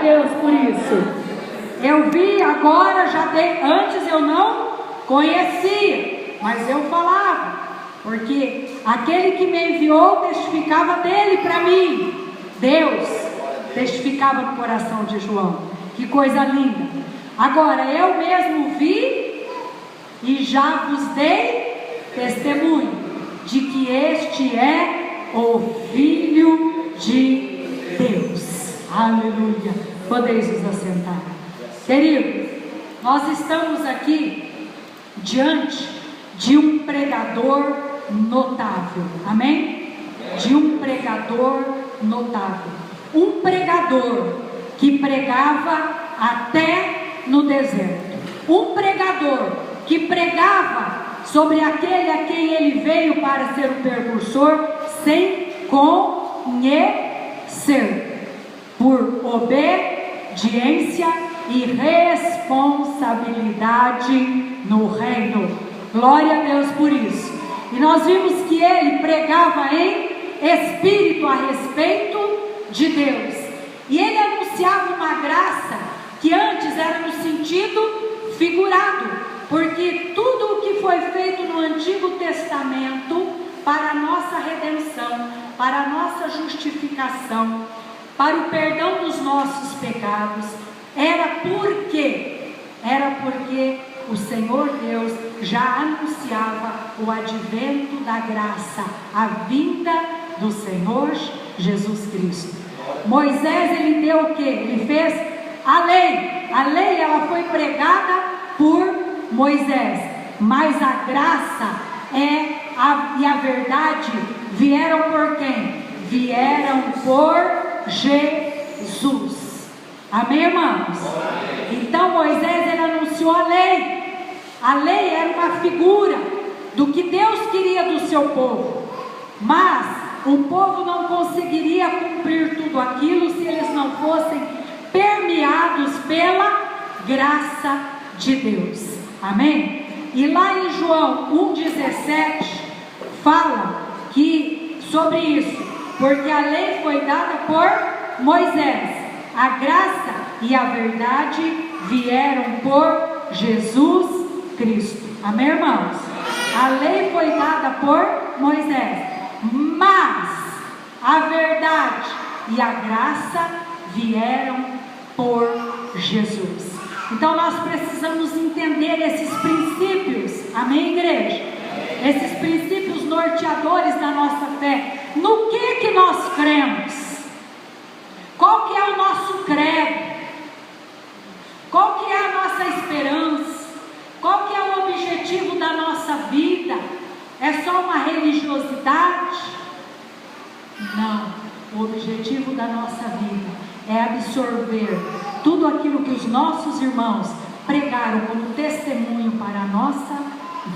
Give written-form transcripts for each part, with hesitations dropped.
Deus por isso. Eu vi agora, antes eu não conhecia, mas eu falava, porque aquele que me enviou testificava dele para mim. Deus testificava no coração de João. Que coisa linda. Agora eu mesmo vi e já vos dei testemunho de que este é o Filho de Deus. Aleluia. Podeis nos assentar. Queridos, nós estamos aqui diante de um pregador notável. Amém? De um pregador notável. Um pregador que pregava até no deserto. Um pregador que pregava sobre aquele a quem ele veio para ser o precursor, sem conhecer, por obediência e responsabilidade no reino. Glória a Deus por isso. E nós vimos que ele pregava em espírito a respeito de Deus, e ele anunciava uma graça que antes era no sentido figurado, porque tudo o que foi feito no Antigo Testamento para a nossa redenção, para a nossa justificação, para o perdão dos nossos pecados, era porque o Senhor Deus já anunciava o advento da graça, a vinda do Senhor Jesus Cristo. Moisés, ele deu o que? Ele fez a lei. A lei, ela foi pregada por Moisés, mas a graça e a verdade vieram por quem? Vieram por Jesus. Amém, irmãos? Então Moisés, ele anunciou a lei. A lei era uma figura do que Deus queria do seu povo, mas o povo não conseguiria cumprir tudo aquilo se eles não fossem permeados pela graça de Deus. Amém? E lá em João 1,17 fala que sobre isso, porque a lei foi dada por Moisés, a graça e a verdade vieram por Jesus Cristo. Amém, irmãos? A lei foi dada por Moisés, mas a verdade e a graça vieram por Jesus. Então nós precisamos entender esses princípios. Amém, igreja? Esses princípios norteadores da nossa fé. No que nós cremos? Qual que é o nosso credo? Qual que é a nossa esperança? Qual que é o objetivo da nossa vida? É só uma religiosidade? Não. O objetivo da nossa vida é absorver tudo aquilo que os nossos irmãos pregaram como testemunho para a nossa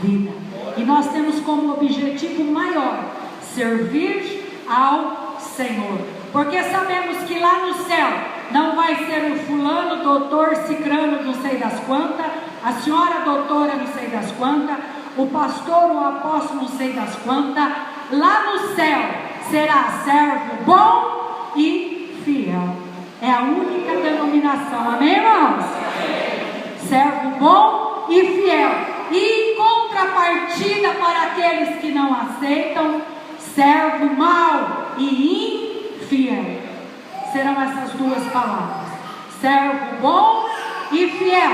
vida. E nós temos como objetivo maior servir ao Senhor, porque sabemos que lá no céu não vai ser o fulano, doutor, cicrano, não sei das quantas, a senhora doutora, não sei das quantas, o pastor, o apóstolo, não sei das quantas. Lá no céu será servo bom e fiel. É a única denominação. Amém, irmãos? Servo bom e fiel. E em contrapartida para aqueles que não aceitam, servo mau e infiel. Serão essas duas palavras: servo bom e fiel,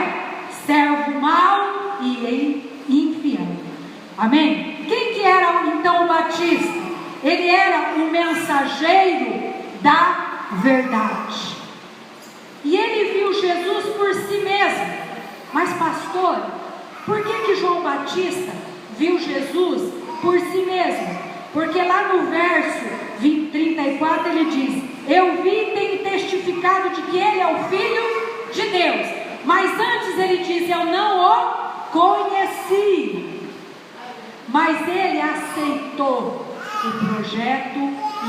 servo mau e infiel. Amém? Quem que era então o Batista? Ele era o mensageiro da verdade. E ele viu Jesus por si mesmo. Mas pastor, por que João Batista viu Jesus por si mesmo? Porque lá no verso 34 ele diz: eu vi e tenho testificado de que ele é o Filho de Deus. Mas antes ele diz: eu não o conheci. Mas ele aceitou o projeto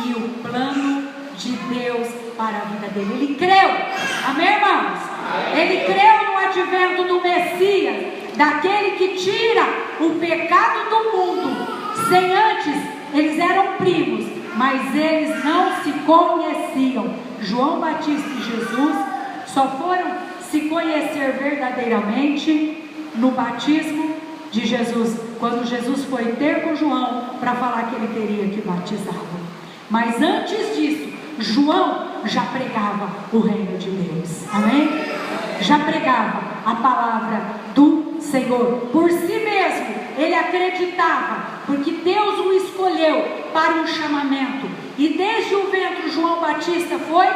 e o plano de Deus para a vida dele. Ele creu. Amém, irmãos? Ele creu no advento do Messias, daquele que tira o pecado do mundo. Sem antes, eles eram primos, mas eles não se conheciam. João Batista e Jesus só foram se conhecer verdadeiramente no batismo de Jesus, quando Jesus foi ter com João para falar que ele teria que batizá-lo. Mas antes disso, João já pregava o reino de Deus, amém? Já pregava a palavra do Senhor. Por si mesmo, ele acreditava, porque Deus o escolheu para um chamamento. E desde o ventre, João Batista foi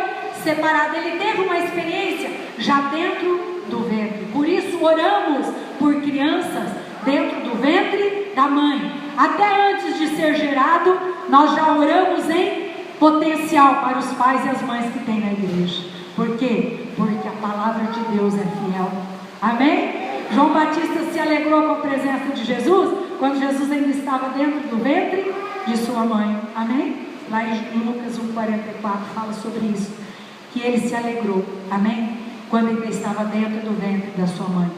separado. Ele teve uma experiência já dentro do ventre. Por isso oramos por crianças dentro do ventre da mãe. Até antes de ser gerado, nós já oramos em potencial para os pais e as mães que tem na igreja. Por quê? Porque a palavra de Deus é fiel. Amém? João Batista se alegrou com a presença de Jesus quando Jesus ainda estava dentro do ventre de sua mãe. Amém? Lá em Lucas 1,44 fala sobre isso, que ele se alegrou, amém? Quando ainda estava dentro do ventre da sua mãe.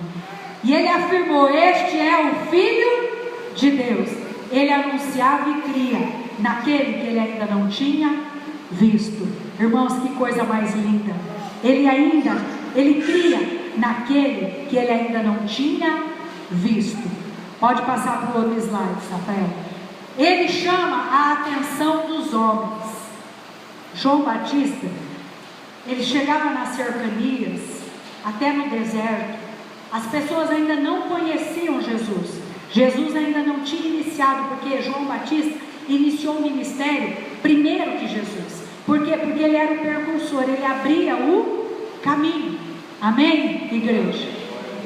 E ele afirmou: este é o Filho de Deus. Ele anunciava e cria naquele que ele ainda não tinha visto. Irmãos, que coisa mais linda. Ele cria naquele que ele ainda não tinha visto. Pode passar para o outro slide, Rafael. Ele chama a atenção dos homens. João Batista, ele chegava nas cercanias, até no deserto. As pessoas ainda não conheciam Jesus. Jesus ainda não tinha iniciado, porque João Batista iniciou o ministério primeiro que Jesus. Por quê? Porque ele era o precursor, ele abria o caminho. Amém, igreja?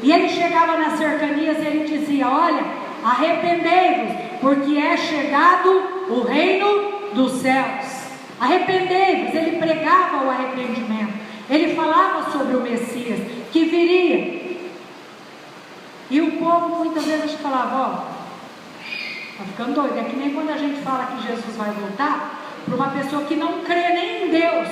E ele chegava nas cercanias e ele dizia: olha, arrependei-vos, porque é chegado o reino dos céus. Arrependei-vos. Ele pregava o arrependimento. Ele falava sobre o Messias que viria. E o povo muitas vezes falava: ó, tá ficando doido. É que nem quando a gente fala que Jesus vai voltar para uma pessoa que não crê nem em Deus.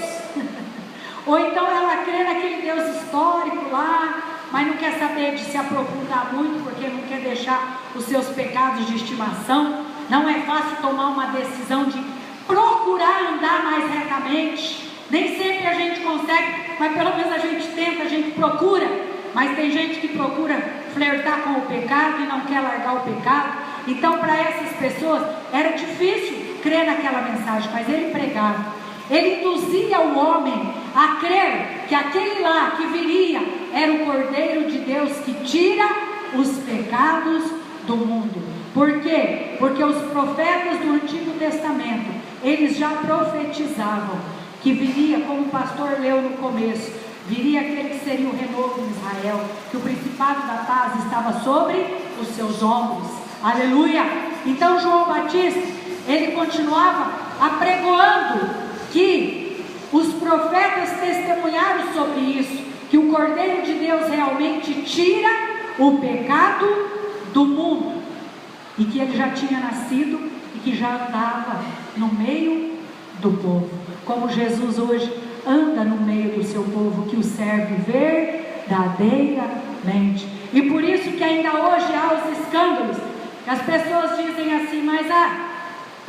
Ou então ela crê naquele Deus histórico lá, mas não quer saber de se aprofundar muito, porque não quer deixar os seus pecados de estimação. Não é fácil tomar uma decisão de procurar andar mais retamente. Nem sempre a gente consegue, mas pelo menos a gente tenta, a gente procura. Mas tem gente que procura flertar com o pecado e não quer largar o pecado. Então para essas pessoas era difícil crer naquela mensagem, mas ele pregava. Ele induzia o homem a crer que aquele lá que viria era o Cordeiro de Deus que tira os pecados do mundo. Por quê? Porque os profetas do Antigo Testamento, eles já profetizavam que viria, como o pastor leu no começo, viria aquele que seria o renovo em Israel, que o principado da paz estava sobre os seus ombros. Aleluia! Então João Batista, ele continuava apregoando que os profetas testemunharam sobre isso, que o Cordeiro de Deus realmente tira o pecado do mundo, e que ele já tinha nascido e que já andava no meio do povo, como Jesus hoje anda no meio do seu povo, que o serve verdadeiramente. E por isso que ainda hoje há os escândalos, que as pessoas dizem assim: mas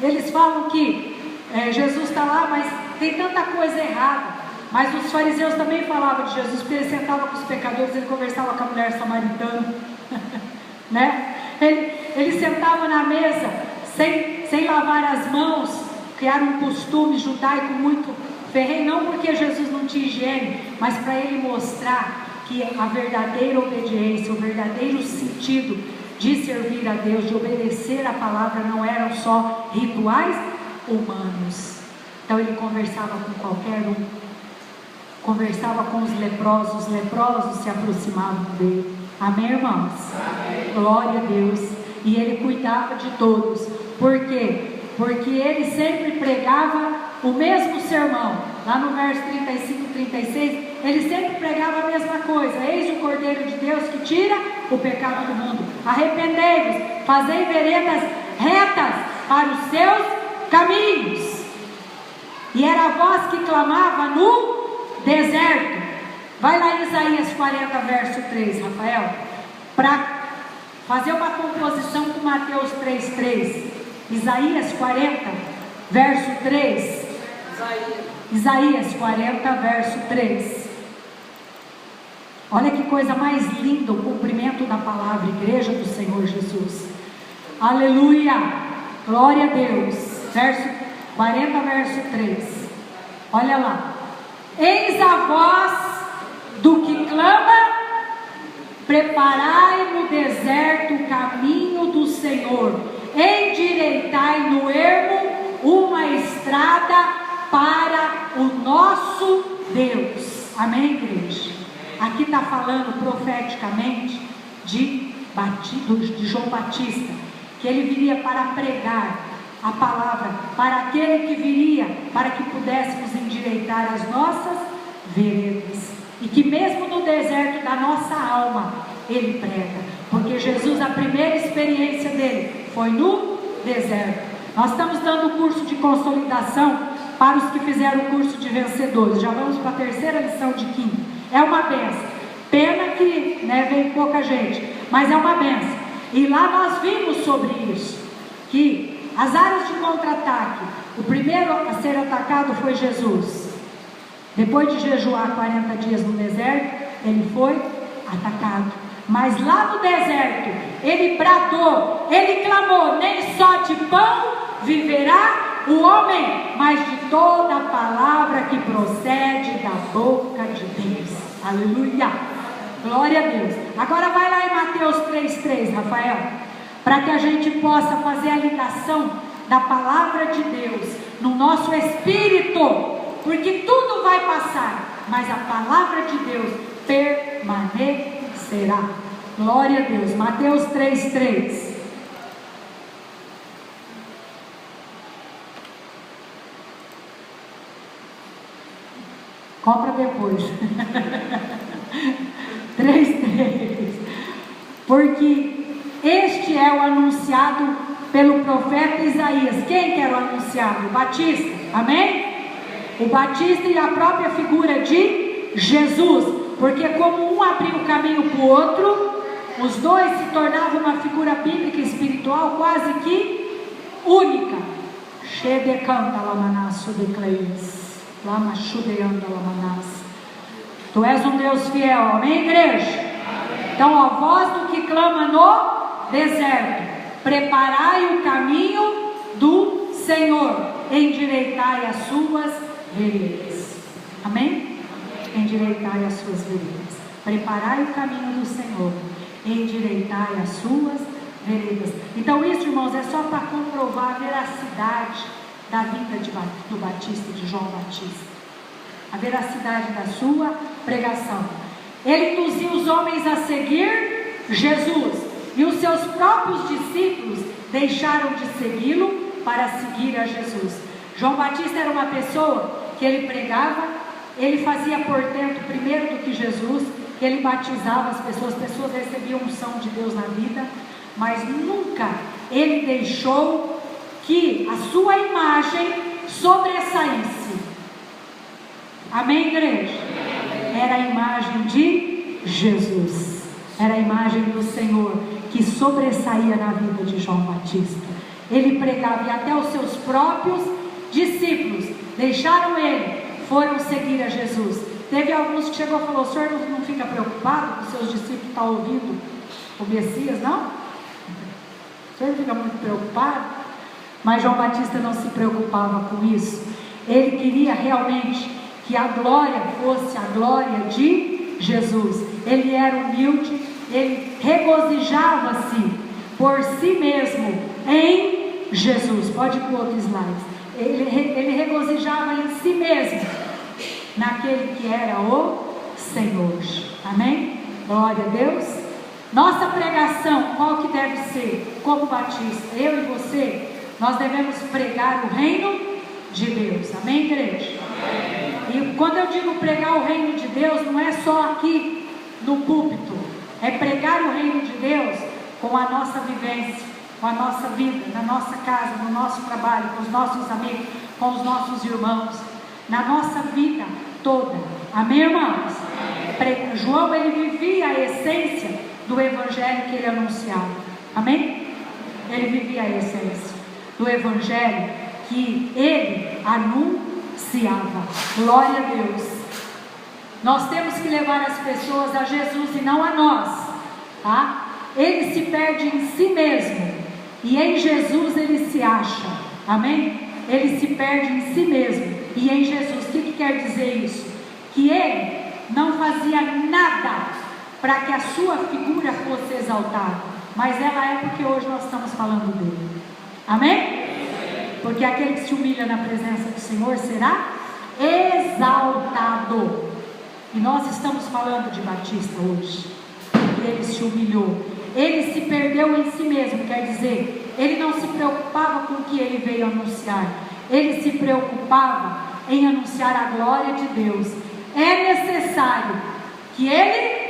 eles falam que Jesus está lá, mas tem tanta coisa errada. Mas os fariseus também falavam de Jesus, porque ele sentava com os pecadores, ele conversava com a mulher samaritana, né? Ele sentava na mesa sem lavar as mãos, que era um costume judaico muito ferrenho, não porque Jesus não tinha higiene, mas para ele mostrar que a verdadeira obediência, o verdadeiro sentido de servir a Deus, de obedecer a palavra, não eram só rituais humanos. Então ele conversava com qualquer um, conversava com os leprosos se aproximavam dele. Amém, irmãos? Amém. Glória a Deus. E ele cuidava de todos. Por quê? Porque ele sempre pregava o mesmo sermão. Lá no verso 35 e 36, ele sempre pregava a mesma coisa: eis o Cordeiro de Deus que tira o pecado do mundo. Arrependei-vos, fazei veredas retas para os seus caminhos. E era a voz que clamava no deserto. Vai lá em Isaías 40, verso 3, Rafael, para fazer uma composição com Mateus 3:3. Isaías 40, verso 3. Isaías 40, verso 3. Olha que coisa mais linda o cumprimento da palavra, igreja do Senhor Jesus. Aleluia, glória a Deus. Verso 40, verso 3. Olha lá. Eis a voz do que clama: preparai no deserto o caminho do Senhor, endireitai no ermo uma estrada para o nosso Deus. Amém, igreja? Aqui está falando profeticamente de João Batista, que ele viria para pregar a palavra para aquele que viria, para que pudéssemos endireitar as nossas veredas, e que mesmo no deserto da nossa alma ele prega, porque Jesus, a primeira experiência dele foi no deserto. Nós estamos dando o curso de consolidação para os que fizeram o curso de vencedores. Já vamos para a terceira lição de quinta. É uma benção. Pena que vem pouca gente, mas é uma benção. E lá nós vimos sobre isso, que as áreas de contra-ataque, o primeiro a ser atacado foi Jesus. Depois de jejuar 40 dias no deserto, ele foi atacado. Mas lá no deserto, ele bradou, ele clamou: nem só de pão viverá o homem, mas de toda a palavra que procede da boca de Deus. Aleluia, glória a Deus. Agora vai lá em Mateus 3,3, Rafael, para que a gente possa fazer a ligação da palavra de Deus no nosso espírito, porque tudo vai passar, mas a palavra de Deus permanecerá. Glória a Deus. Mateus 3,3. Compra depois. 3,3. Porque este é o anunciado pelo profeta Isaías. Quem que era o anunciado? O Batista. Amém? O Batista e a própria figura de Jesus. Porque como um abriu o caminho para o outro, os dois se tornavam uma figura bíblica e espiritual quase que única. Tu és um Deus fiel, amém, igreja? Então a voz do que clama no deserto: preparai o caminho do Senhor, endireitai as suas veredas. Amém? Endireitai as suas veredas. Preparai o caminho do Senhor, endireitai as suas veredas. Então isso, irmãos, é só para comprovar a veracidade da vida do Batista, de João Batista, a veracidade da sua pregação. Ele induziu os homens a seguir Jesus, e os seus próprios discípulos deixaram de segui-lo para seguir a Jesus. João Batista era uma pessoa que ele pregava, ele fazia portento primeiro do que Jesus, que ele batizava as pessoas recebiam unção de Deus na vida, mas nunca ele deixou que a sua imagem sobressaísse. Amém, igreja? Era a imagem de Jesus, era a imagem do Senhor que sobressaía na vida de João Batista. Ele pregava, e até os seus próprios discípulos deixaram ele, foram seguir a Jesus. Teve alguns que chegou e falou: o senhor não fica preocupado que os seus discípulos estão ouvindo o Messias, não? O senhor fica muito preocupado? Mas João Batista não se preocupava com isso. Ele queria realmente que a glória fosse a glória de Jesus. Ele era humilde, ele regozijava-se por si mesmo em Jesus. Pode ir para o outro slide. Ele regozijava em si mesmo, naquele que era o Senhor. Amém? Glória a Deus. Nossa pregação, qual que deve ser? Como Batista, eu e você, nós devemos pregar o reino de Deus. Amém, igreja? Amém. E quando eu digo pregar o reino de Deus, não é só aqui no púlpito, é pregar o reino de Deus com a nossa vivência, com a nossa vida, na nossa casa, no nosso trabalho, com os nossos amigos, com os nossos irmãos, na nossa vida toda. Amém, irmãos? Amém. João, ele vivia a essência do evangelho que ele anunciava. Amém? Ele vivia a essência do evangelho que ele anunciava. Glória a Deus. Nós temos que levar as pessoas a Jesus e não a nós, tá? Ele se perde em si mesmo e em Jesus ele se acha, amém? Ele se perde em si mesmo e em Jesus. O que quer dizer isso? Que ele não fazia nada para que a sua figura fosse exaltada, mas ela é porque hoje nós estamos falando dele, amém? Porque aquele que se humilha na presença do Senhor será exaltado. E nós estamos falando de Batista hoje. Ele se humilhou, ele se perdeu em si mesmo, quer dizer, ele não se preocupava com o que ele veio anunciar, ele se preocupava em anunciar a glória de Deus. É necessário que ele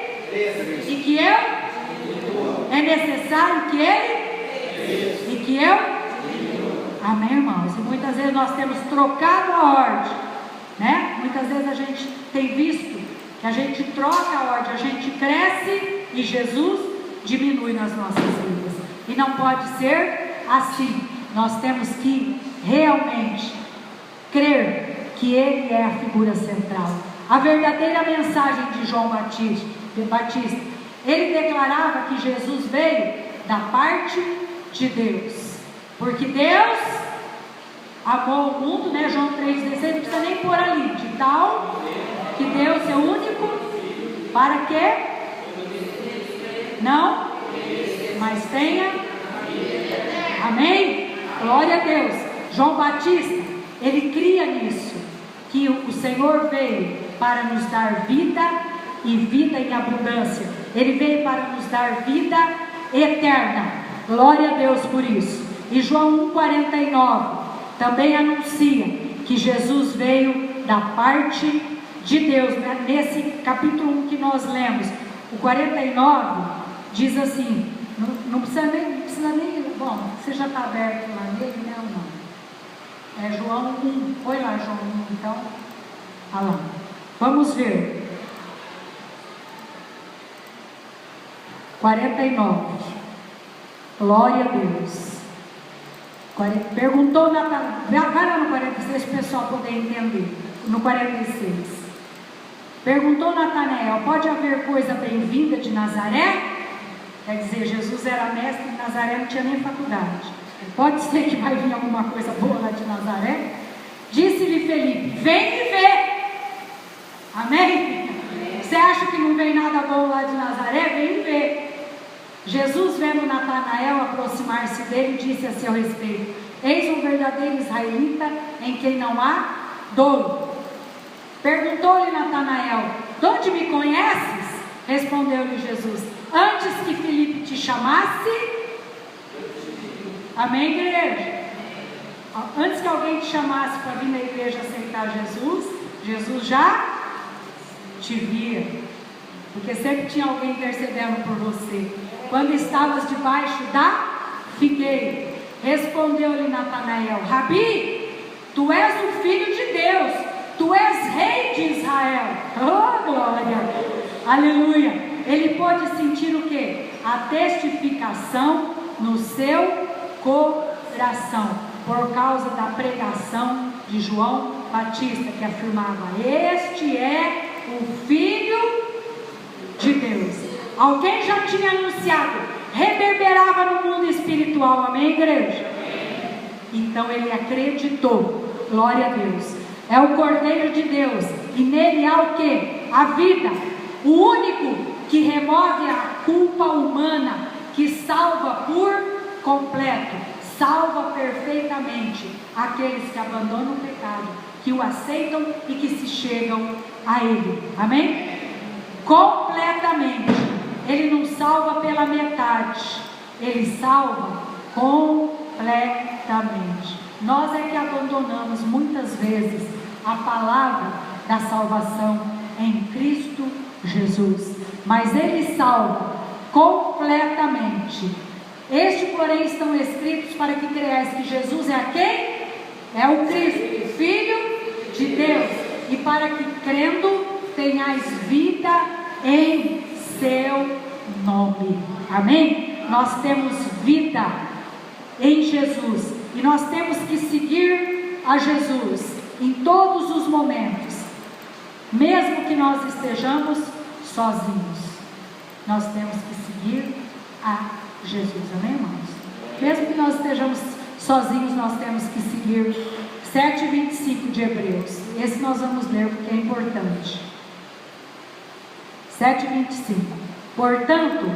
e que eu, é necessário que ele e que eu, amém, irmãos? E muitas vezes nós temos trocado a ordem, né? Muitas vezes a gente tem visto que a gente troca a ordem, a gente cresce e Jesus diminui nas nossas vidas. E não pode ser assim. Nós temos que realmente crer que ele é a figura central. A verdadeira mensagem de João Batista, ele declarava que Jesus veio da parte de Deus, porque Deus amou o mundo, né? João 3,16, não precisa nem pôr ali, de tal que deu seu único, para que não, mas tenha, amém? Glória a Deus. João Batista, ele cria nisso, que o Senhor veio para nos dar vida e vida em abundância. Ele veio para nos dar vida eterna. Glória a Deus por isso. E João 1,49 também anuncia que Jesus veio da parte de Deus, né? Nesse capítulo 1 que nós lemos, o 49 diz assim, não precisa nem, bom, você já está aberto lá nele, né, ou não? É João 1, foi lá João 1, então, olha lá, vamos ver, 49, glória a Deus. Perguntou Natanael, vai lá no 46 para o pessoal poder entender, no 46, perguntou Natanael, pode haver coisa bem-vinda de Nazaré? Quer dizer, Jesus era mestre em Nazaré, não tinha nem faculdade, pode ser que vai vir alguma coisa boa lá de Nazaré? Disse-lhe Felipe, vem e vê, amém? Você acha que não vem nada bom lá de Nazaré? Vem e vê. Jesus, vendo Natanael aproximar-se dele, disse a seu respeito, eis um verdadeiro israelita em quem não há dolo. Perguntou-lhe Natanael, de onde me conheces? Respondeu-lhe Jesus, antes que Filipe te chamasse, amém, igreja? Antes que alguém te chamasse para vir na igreja aceitar Jesus, Jesus já te via, porque sempre tinha alguém intercedendo por você. Quando estavas debaixo da figueira, respondeu-lhe Natanael, Rabi, tu és o filho de Deus, tu és rei de Israel. Oh, glória, aleluia. Ele pôde sentir o que? A testificação no seu coração, por causa da pregação de João Batista, que afirmava, este é o filho de Deus. Alguém já tinha anunciado, reverberava no mundo espiritual, amém, igreja? Então ele acreditou, glória a Deus. É o Cordeiro de Deus, e nele há o que? A vida, o único que remove a culpa humana, que salva por completo, salva perfeitamente aqueles que abandonam o pecado, que o aceitam e que se chegam a ele, amém? Completamente. Ele não salva pela metade, ele salva completamente. Nós é que abandonamos muitas vezes a palavra da salvação em Cristo Jesus, mas ele salva completamente. Este, porém, estão escritos para que creiais que Jesus é a quem? É o Cristo, Filho de Deus, e para que crendo tenhais vida em seu nome, amém? Nós temos vida em Jesus, e nós temos que seguir a Jesus em todos os momentos. mesmo que nós estejamos sozinhos, nós temos que seguir a Jesus. Amém, irmãos? Mesmo que nós estejamos sozinhos, nós temos que seguir 7:25 de Hebreus. Esse nós vamos ler porque é importante. 7:25. Portanto,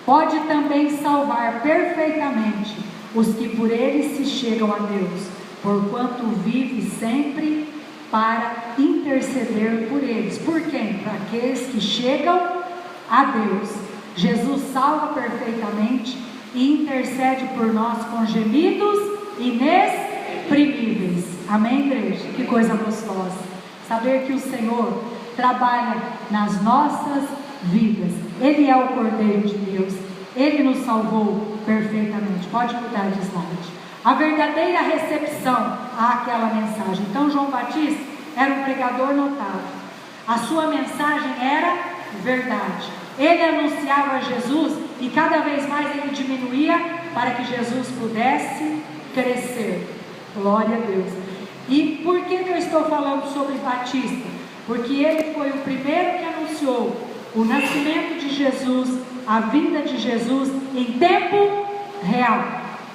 pode também salvar perfeitamente os que por ele se chegam a Deus, porquanto vive sempre para interceder por eles. Por quem? Para aqueles que chegam a Deus. Jesus salva perfeitamente e intercede por nós com gemidos inexprimíveis. Amém, igreja? Que coisa gostosa saber que o Senhor trabalha nas nossas vidas. Ele é o Cordeiro de Deus. Ele nos salvou perfeitamente. Pode mudar de slide. A verdadeira recepção àquela mensagem. Então, João Batista era um pregador notável. A sua mensagem era verdade. Ele anunciava Jesus e cada vez mais ele diminuía para que Jesus pudesse crescer. Glória a Deus. E por que eu estou falando sobre Batista? Porque ele foi o primeiro que anunciou o nascimento de Jesus, a vinda de Jesus em tempo real.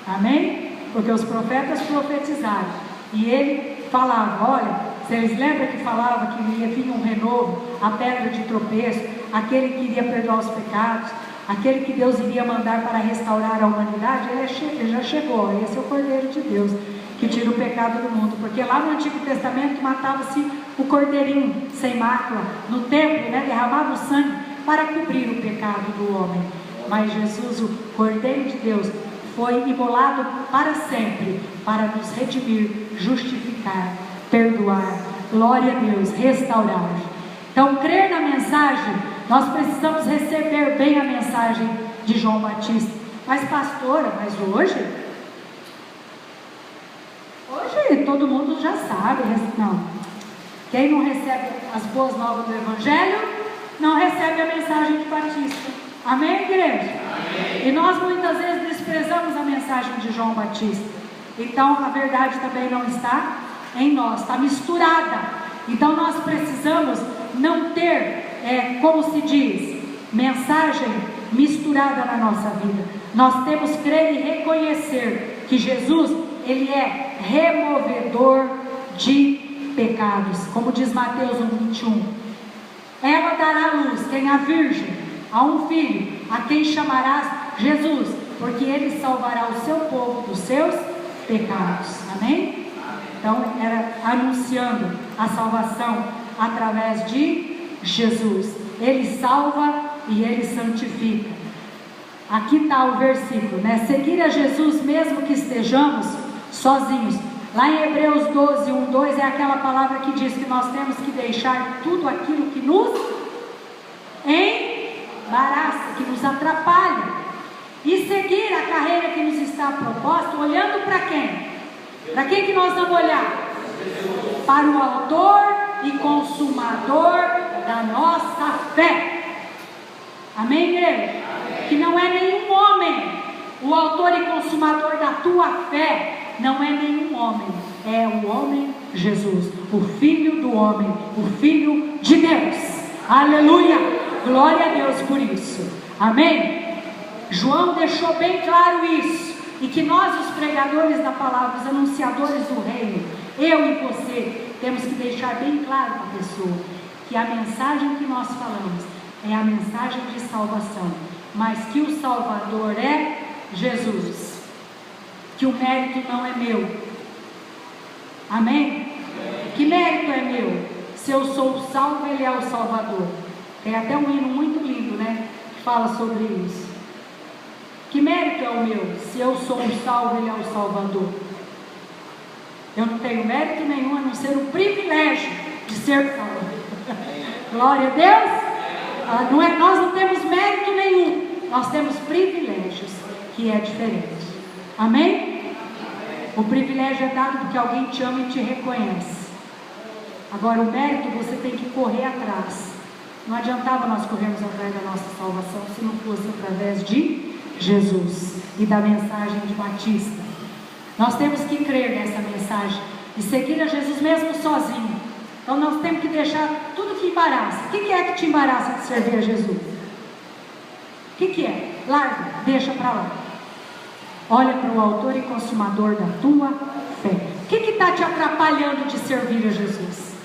Amém? Porque os profetas profetizaram e ele falava, olha, vocês lembram que falava que ia vir um renovo, a pedra de tropeço, aquele que iria perdoar os pecados, aquele que Deus iria mandar para restaurar a humanidade? Ele já chegou. Esse é o Cordeiro de Deus que tira o pecado do mundo, porque lá no Antigo Testamento matava-se o cordeirinho sem mácula no templo, né? Derramava o sangue para cobrir o pecado do homem. Mas Jesus, o Cordeiro de Deus, foi imolado para sempre, para nos redimir, justificar, perdoar, glória a Deus, restaurar. Então, crer na mensagem, nós precisamos receber bem a mensagem de João Batista. Mas pastora, mas hoje todo mundo já sabe, não. Quem não recebe as boas novas do Evangelho, não recebe a mensagem de Batista. Amém, igreja? Amém. E nós muitas vezes desprezamos a mensagem de João Batista. Então a verdade também não está em nós, está misturada. Então nós precisamos não ter, como se diz, mensagem misturada na nossa vida. Nós temos que crer e reconhecer que Jesus, ele é removedor de pecados, como diz Mateus 1:21. Ela dará luz, quem? A virgem, a um filho, a quem chamarás Jesus, porque ele salvará o seu povo dos seus pecados. Amém? Então era anunciando a salvação através de Jesus. Ele salva e ele santifica. Aqui está o versículo, né? Seguir a Jesus mesmo que estejamos sozinhos. Lá em Hebreus 12, 1, 2 é aquela palavra que diz que nós temos que deixar tudo aquilo que nos embaraça, que nos atrapalha, e seguir a carreira que nos está proposta, olhando para quem? Para quem que nós vamos olhar? Para o autor e consumador da nossa fé. Amém, igreja? Que não é nenhum homem, o autor e consumador da tua fé não é nenhum homem, é o homem Jesus, o Filho do homem, o Filho de Deus. Aleluia, glória a Deus por isso. Amém? João deixou bem claro isso, e que nós, os pregadores da palavra, os anunciadores do reino, eu e você, temos que deixar bem claro para a pessoa que a mensagem que nós falamos é a mensagem de salvação, mas que o Salvador é Jesus, que o mérito não é meu. Amém? Que mérito é meu? Se eu sou salvo, ele é o Salvador. Tem até um hino muito lindo, né, que fala sobre isso. Que mérito é o meu? Se eu sou salvo, ele é o Salvador. Eu não tenho mérito nenhum, a não ser o privilégio de ser salvo. Glória a Deus. Nós não temos mérito nenhum, nós temos privilégios, que é diferente. Amém? O privilégio é dado porque alguém te ama e te reconhece. Agora o mérito você tem que correr atrás. Não adiantava nós corrermos atrás da nossa salvação se não fosse através de Jesus e da mensagem de Batista. Nós temos que crer nessa mensagem e seguir a Jesus mesmo sozinho. Então nós temos que deixar tudo que embaraça. O que é que te embaraça de servir a Jesus? O que é? Larga, deixa para lá. Olha para o autor e consumador da tua fé. O que está te atrapalhando de servir a Jesus?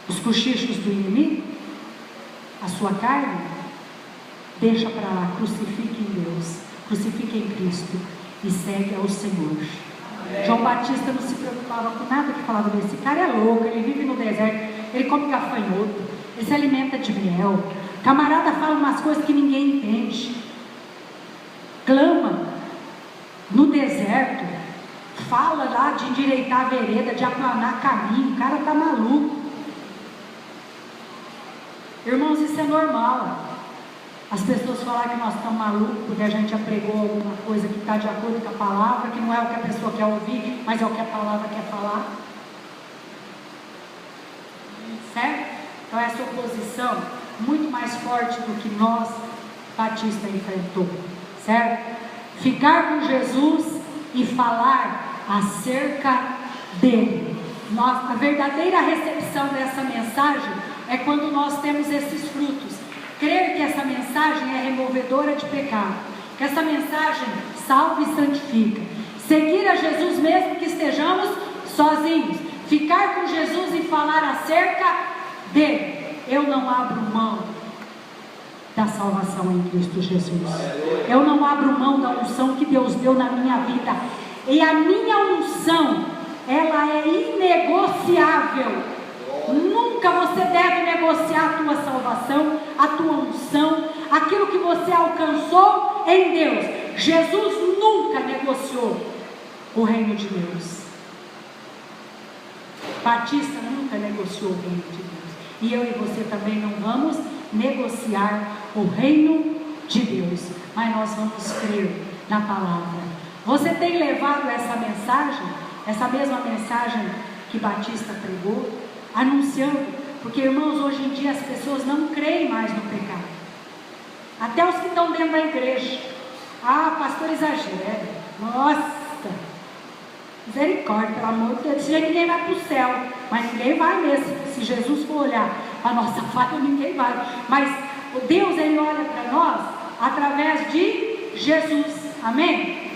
Os cochichos do inimigo? A sua carne? Deixa para lá, crucifique em Deus, crucifique em Cristo e segue ao Senhor. João Batista não se preocupava com nada que falava desse cara é louco, ele vive no deserto, ele come gafanhoto, ele se alimenta de mel. Camarada fala umas coisas que ninguém entende, clama no deserto, fala lá de endireitar a vereda, de aplanar caminho, o cara está maluco. Irmãos, isso é normal. As pessoas falarem que nós estamos malucos porque a gente já pregou alguma coisa que está de acordo com a palavra, que não é o que a pessoa quer ouvir, mas é o que a palavra quer falar. Certo? Então essa oposição muito mais forte do que nós, Batista, enfrentou. Certo? Ficar com Jesus e falar acerca dele. A verdadeira recepção dessa mensagem é quando nós temos esses frutos. Crer que essa mensagem é removedora de pecado, que essa mensagem salva e santifica. Seguir a Jesus mesmo que estejamos sozinhos. Ficar com Jesus e falar acerca dele. Eu não abro mão da salvação em Cristo Jesus. Eu não abro mão da unção que Deus deu na minha vida. E a minha unção, ela é inegociável. Nunca você deve negociar a tua salvação, a tua unção, aquilo que você alcançou em Deus. Jesus nunca negociou o reino de Deus. Batista nunca negociou o reino de Deus. E eu e você também não vamos negociar o reino de Deus, mas nós vamos crer na palavra. Você tem levado essa mensagem, essa mesma mensagem que Batista pregou, anunciando, porque irmãos, hoje em dia as pessoas não creem mais no pecado, até os que estão dentro da igreja. Ah, pastor, exagera, nossa, misericórdia, pelo amor de Deus, ninguém vai para o céu, mas ninguém vai mesmo. Se Jesus for olhar a nossa falha, ninguém vai, mas o Deus, ele olha para nós através de Jesus, amém?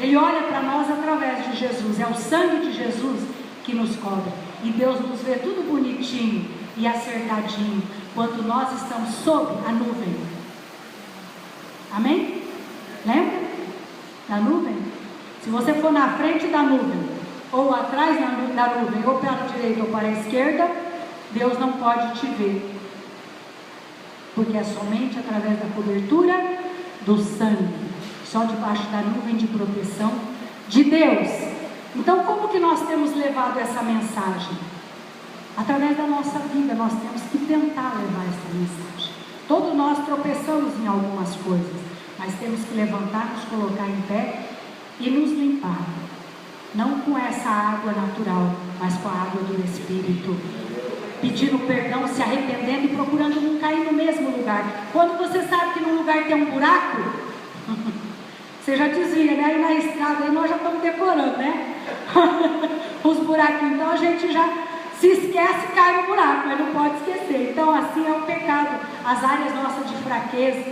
Ele olha para nós através de Jesus, é o sangue de Jesus que nos cobre, e Deus nos vê tudo bonitinho e acertadinho, quando nós estamos sob a nuvem, amém? Lembra da nuvem? Se você for na frente da nuvem, ou atrás da nuvem, ou para a direita ou para a esquerda, Deus não pode te ver, porque é somente através da cobertura do sangue, só debaixo da nuvem de proteção de Deus. Então, como que nós temos levado essa mensagem? Através da nossa vida, nós temos que tentar levar essa mensagem. Todos nós tropeçamos em algumas coisas, mas temos que levantar, nos colocar em pé e nos limpar. Não com essa água natural, mas com a água do Espírito. Pedindo perdão, se arrependendo e procurando não cair no mesmo lugar. Quando você sabe que num lugar tem um buraco, você já desvia, né? Aí na estrada, aí nós já estamos decorando, né? Os buraquinhos, então a gente já se esquece e cai no buraco, mas não pode esquecer. Então assim é o pecado, as áreas nossas de fraqueza,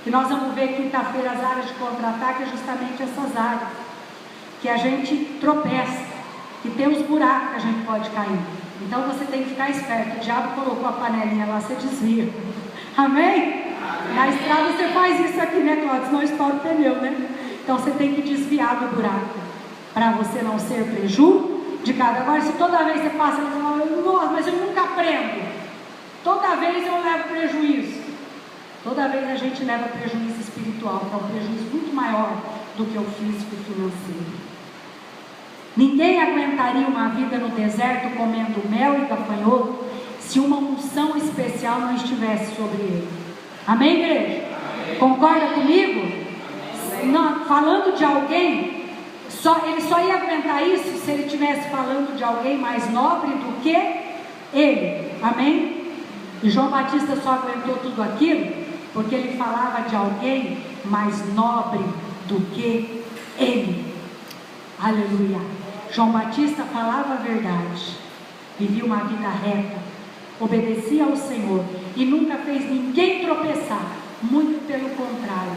que nós vamos ver quinta-feira, as áreas de contra-ataque, é justamente essas áreas, que a gente tropeça, que tem os buracos que a gente pode cair. Então você tem que ficar esperto, o diabo colocou a panelinha lá, você desvia, amém? Na estrada você faz isso aqui, né, Cláudio? Senão estoura o pneu, né? Então você tem que desviar do buraco, para você não ser prejudicado. Agora, se toda vez você passa, você fala, nossa, mas eu nunca aprendo. Toda vez eu levo prejuízo. Toda vez a gente leva prejuízo espiritual, que é um prejuízo muito maior do que o físico e financeiro. Ninguém aguentaria uma vida no deserto comendo mel e gafanhoto se uma unção especial não estivesse sobre ele. Amém, igreja? Amém. Concorda comigo? Não, falando de alguém, ele só ia aguentar isso se ele estivesse falando de alguém mais nobre do que ele. Amém? E João Batista só aguentou tudo aquilo porque ele falava de alguém mais nobre do que ele. Aleluia. João Batista falava a verdade, vivia uma vida reta, obedecia ao Senhor e nunca fez ninguém tropeçar. Muito pelo contrário,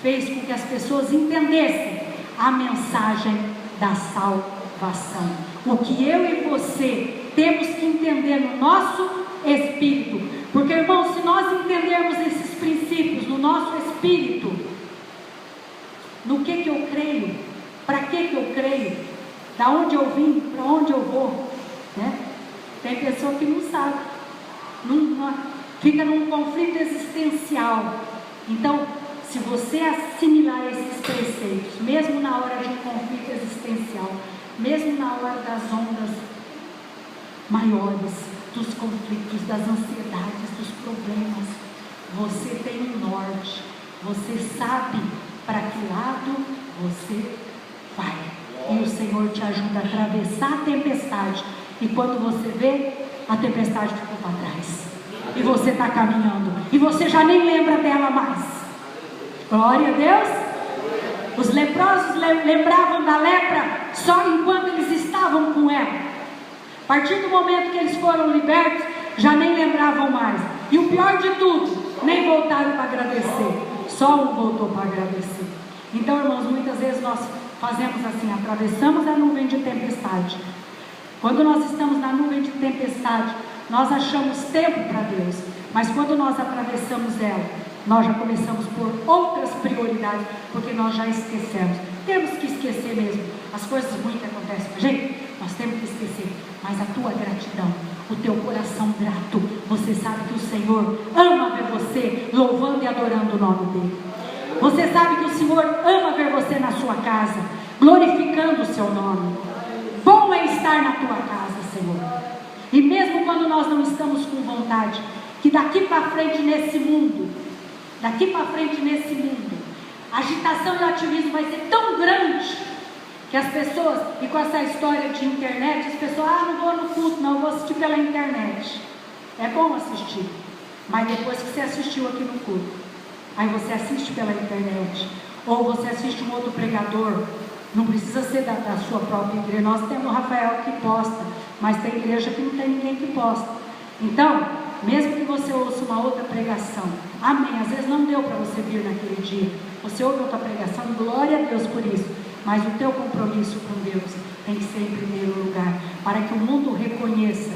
fez com que as pessoas entendessem a mensagem da salvação. O que eu e você temos que entender no nosso espírito, porque, irmãos, se nós entendermos esses princípios no nosso espírito, no que eu creio, para que eu creio, da onde eu vim, para onde eu vou, né? Tem pessoa que não sabe, fica num conflito existencial. Então, se você assimilar esses preceitos, mesmo na hora de um conflito existencial, mesmo na hora das ondas maiores, dos conflitos, das ansiedades, dos problemas, você tem um norte, você sabe para que lado você vai, e o Senhor te ajuda a atravessar a tempestade, e quando você vê, a tempestade ficou para trás, e você está caminhando, e você já nem lembra dela mais. Glória a Deus. Os leprosos lembravam da lepra só enquanto eles estavam com ela. A partir do momento que eles foram libertos, já nem lembravam mais. E o pior de tudo, nem voltaram para agradecer. Só um voltou para agradecer. Então, irmãos, muitas vezes nós fazemos assim, atravessamos a nuvem de tempestade. Quando nós estamos na nuvem de tempestade, nós achamos tempo para Deus. Mas quando nós atravessamos ela, nós já começamos por outras prioridades, porque nós já esquecemos. Temos que esquecer mesmo. As coisas ruins que acontecem com a gente, nós temos que esquecer. Mas a tua gratidão, o teu coração grato, você sabe que o Senhor ama ver você louvando e adorando o nome dEle. Você sabe que o Senhor ama ver você na sua casa, glorificando o seu nome. Bom é estar na tua casa, Senhor. E mesmo quando nós não estamos com vontade, que daqui para frente nesse mundo, a agitação e o ativismo vai ser tão grande, que as pessoas, e com essa história de internet, as pessoas, não vou no culto, não, eu vou assistir pela internet. É bom assistir, mas depois que você assistiu aqui no culto, aí você assiste pela internet, ou você assiste um outro pregador, não precisa ser da sua própria igreja. Nós temos o Rafael que posta, mas tem igreja que não tem ninguém que posta. Então, mesmo que você ouça uma outra pregação, amém, às vezes não deu para você vir naquele dia, você ouve outra pregação, glória a Deus por isso, mas o teu compromisso com Deus tem que ser em primeiro lugar, para que o mundo reconheça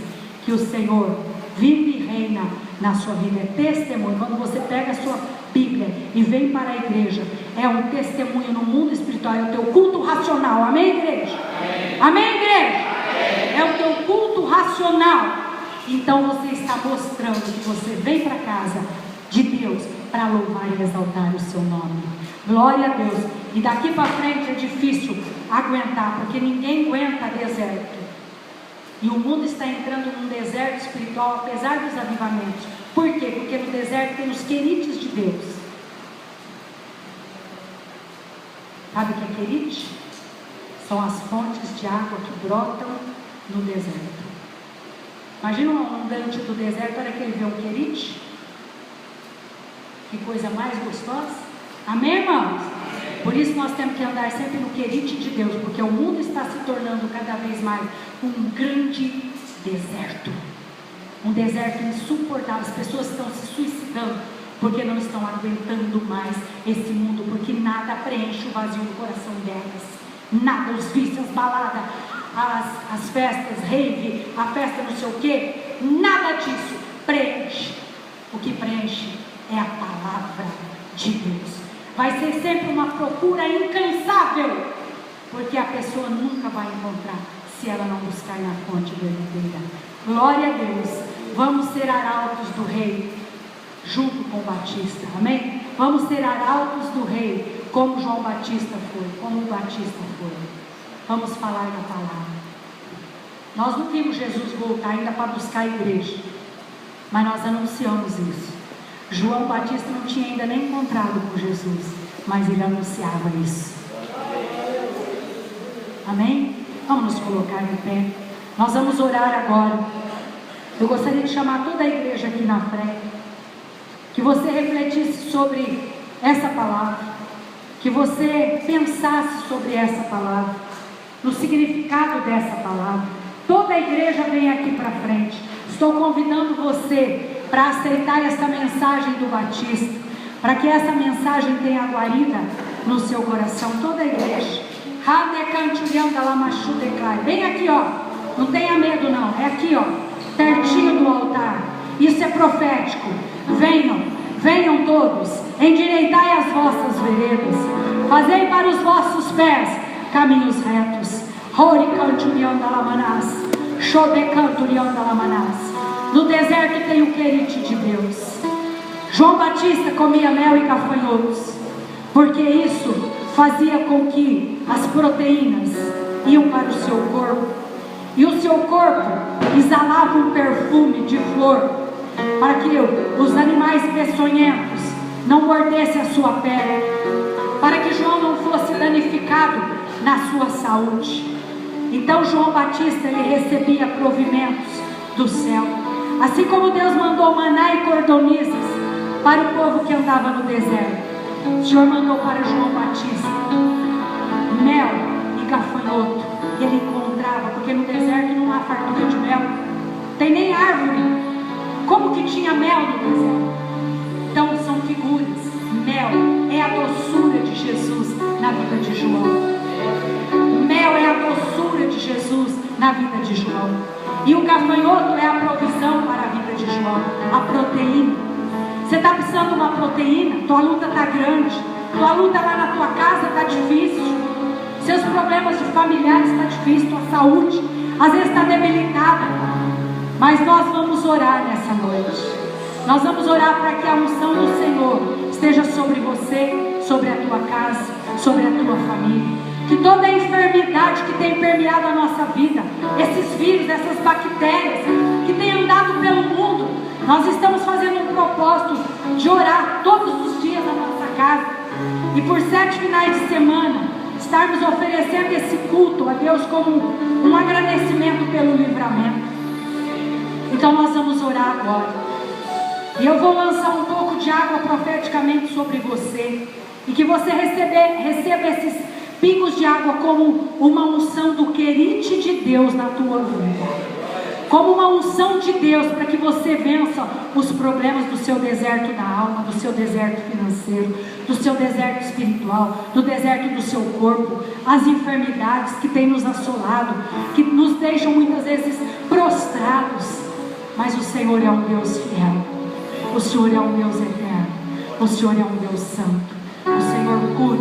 que o Senhor vive e reina na sua vida. É testemunho. Quando você pega a sua Bíblia e vem para a igreja, é um testemunho no mundo espiritual, é o teu culto racional, amém, igreja? Amém, igreja? É o teu culto racional. Então você está mostrando que você vem para a casa de Deus para louvar e exaltar o seu nome. Glória a Deus. E daqui para frente é difícil aguentar, porque ninguém aguenta deserto. E o mundo está entrando num deserto espiritual, apesar dos avivamentos. Por quê? Porque no deserto tem os querites de Deus. Sabe o que é querite? São as fontes de água que brotam no deserto. Imagina um andante do deserto, na hora que ele vê um querite. Que coisa mais gostosa. Amém, irmãos? Por isso nós temos que andar sempre no querite de Deus, porque o mundo está se tornando cada vez mais um grande deserto. Um deserto insuportável. As pessoas estão se suicidando porque não estão aguentando mais esse mundo, porque nada preenche o vazio do coração delas. Nada, os vícios, as baladas, as festas, rave, a festa não sei o que, nada disso preenche. O que preenche é a palavra de Deus. Vai ser sempre uma procura incansável, porque a pessoa nunca vai encontrar se ela não buscar na fonte verdadeira. Glória a Deus. Vamos ser arautos do rei junto com o Batista, amém? Vamos ser arautos do rei como João Batista foi, como o Batista foi. Vamos falar da palavra. Nós não vimos Jesus voltar ainda para buscar a igreja, mas nós anunciamos isso. João Batista não tinha ainda nem encontrado com Jesus, mas ele anunciava isso. Amém? Vamos nos colocar em pé. Nós vamos orar agora. Eu gostaria de chamar toda a igreja aqui na frente, que você refletisse sobre essa palavra, que você pensasse sobre essa palavra, no significado dessa palavra. Toda a igreja vem aqui para frente. Estou convidando você para aceitar essa mensagem do Batista, para que essa mensagem tenha guarida no seu coração. Toda a igreja. Bem aqui, ó. Não tenha medo não. É aqui, ó. Pertinho do altar. Isso é profético. Venham, venham todos. Endireitai as vossas veredas. Fazei para os vossos pés caminhos retos. No deserto tem o querite de Deus. João Batista comia mel e gafanhotos, porque isso fazia com que as proteínas iam para o seu corpo, e o seu corpo exalava um perfume de flor, para que os animais peçonhentos não mordessem a sua pele, para que João não fosse danificado na sua saúde. Então João Batista, ele recebia provimentos do céu, assim como Deus mandou maná e cordonizes para o povo que andava no deserto. O Senhor mandou para João Batista mel e gafanhoto, e ele encontrava, porque no deserto não há fartura de mel, tem nem árvore. Como que tinha mel no deserto? Então são figuras. Mel é a doçura de Jesus na vida de João. Mel é a doçura de Jesus na vida de João. E o gafanhoto é a provisão para a vida de João, a proteína. Você está precisando de uma proteína? Tua luta está grande. Tua luta lá na tua casa está difícil. Seus problemas de familiares está difícil. Tua saúde às vezes está debilitada. Mas nós vamos orar nessa noite. Nós vamos orar para que a unção do Senhor esteja sobre você, sobre a tua casa, sobre a tua família. Que toda a enfermidade que tem permeado a nossa vida, esses vírus, essas bactérias que têm andado pelo mundo, nós estamos fazendo um propósito de orar todos os dias na nossa casa. E por 7 finais de semana, estarmos oferecendo esse culto a Deus como um agradecimento pelo livramento. Então nós vamos orar agora. E eu vou lançar um pouco de água profeticamente sobre você. E que você receba esses pingos de água como uma unção do querite de Deus na tua vida. Como uma unção de Deus para que você vença os problemas do seu deserto da alma, do seu deserto financeiro, do seu deserto espiritual, do deserto do seu corpo, as enfermidades que têm nos assolado, que nos deixam muitas vezes prostrados. Mas o Senhor é um Deus fiel, o Senhor é um Deus eterno, o Senhor é um Deus santo. O Senhor cura,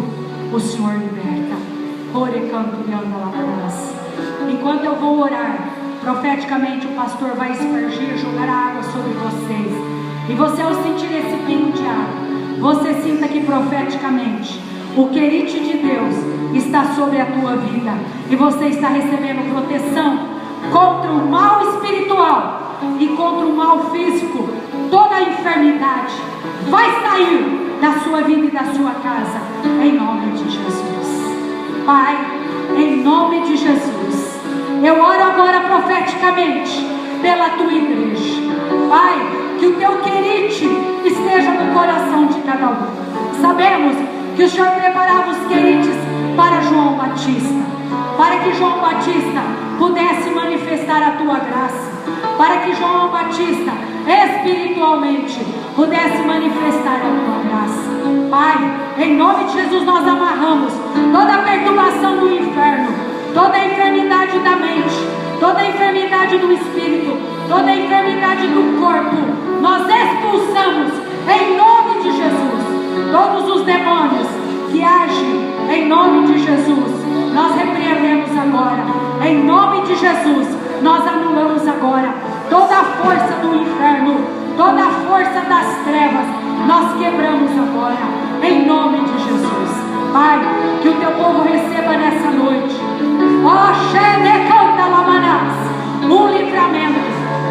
o Senhor liberta. Enquanto eu vou orar, profeticamente o pastor vai aspergir, jogar a água sobre vocês. E você, ao sentir esse pingo de água, você sinta que profeticamente o querite de Deus está sobre a tua vida. E você está recebendo proteção contra o mal espiritual e contra o mal físico. Toda a enfermidade vai sair da sua vida e da sua casa, em nome de Jesus. Pai, em nome de Jesus, eu oro agora profeticamente pela tua igreja. Pai, que o teu querite esteja no coração de cada um. Sabemos que o Senhor preparava os querites para João Batista, para que João Batista pudesse manifestar a tua graça, para que João Batista espiritualmente pudesse manifestar a tua graça. Pai, em nome de Jesus nós amarramos toda a perturbação do inferno, toda a enfermidade da mente, toda a enfermidade do espírito, toda a enfermidade do corpo. Nós expulsamos em nome de Jesus todos os demônios que agem em nome de Jesus. Nós repreendemos agora em nome de Jesus. Nós anulamos agora toda a força do inferno, toda a força das trevas. Nós quebramos agora em nome de Jesus. Pai, que o teu povo receba nessa noite um livramento,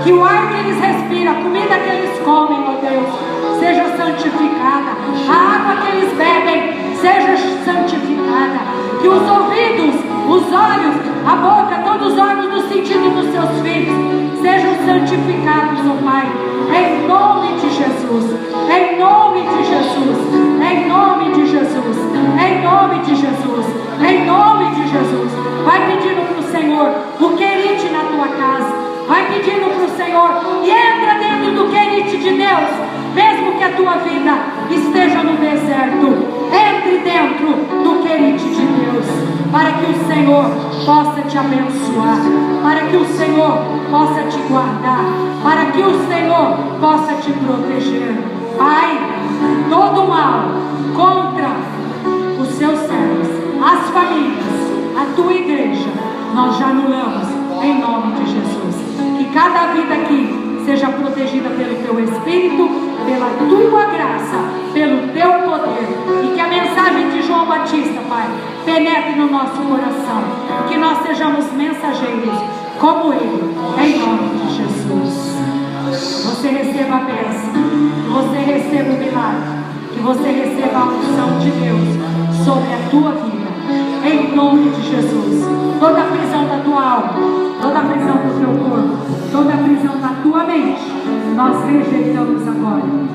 que o ar que eles respiram, a comida que eles comem, ó Deus, seja santificada, a água que eles bebem seja santificada, que os ouvidos, os olhos, a boca, todos os órgãos do sentido dos seus filhos sejam santificados, ó Pai, em nome de Jesus, em nome de Jesus, em nome de Jesus, em nome de Jesus, em nome de Jesus. Vai pedindo para o Senhor o querite na tua a tua vida esteja no deserto, entre dentro do querite de Deus, para que o Senhor possa te abençoar, para que o Senhor possa te guardar, para que o Senhor possa te proteger. Pai, todo mal contra os seus servos, as famílias, a tua igreja, nós já anulamos em nome de Jesus. Que cada vida aqui seja protegida pelo teu Espírito, pela tua graça, pelo teu poder, e que a mensagem de João Batista, Pai, penetre no nosso coração, que nós sejamos mensageiros como ele, em nome de Jesus. Você receba a bênção, que você receba o milagre, que você receba a unção de Deus sobre a tua vida, em nome de Jesus. Toda a prisão da tua alma, toda a prisão do teu corpo, toda a prisão da tua mente, nós rejeitamos agora.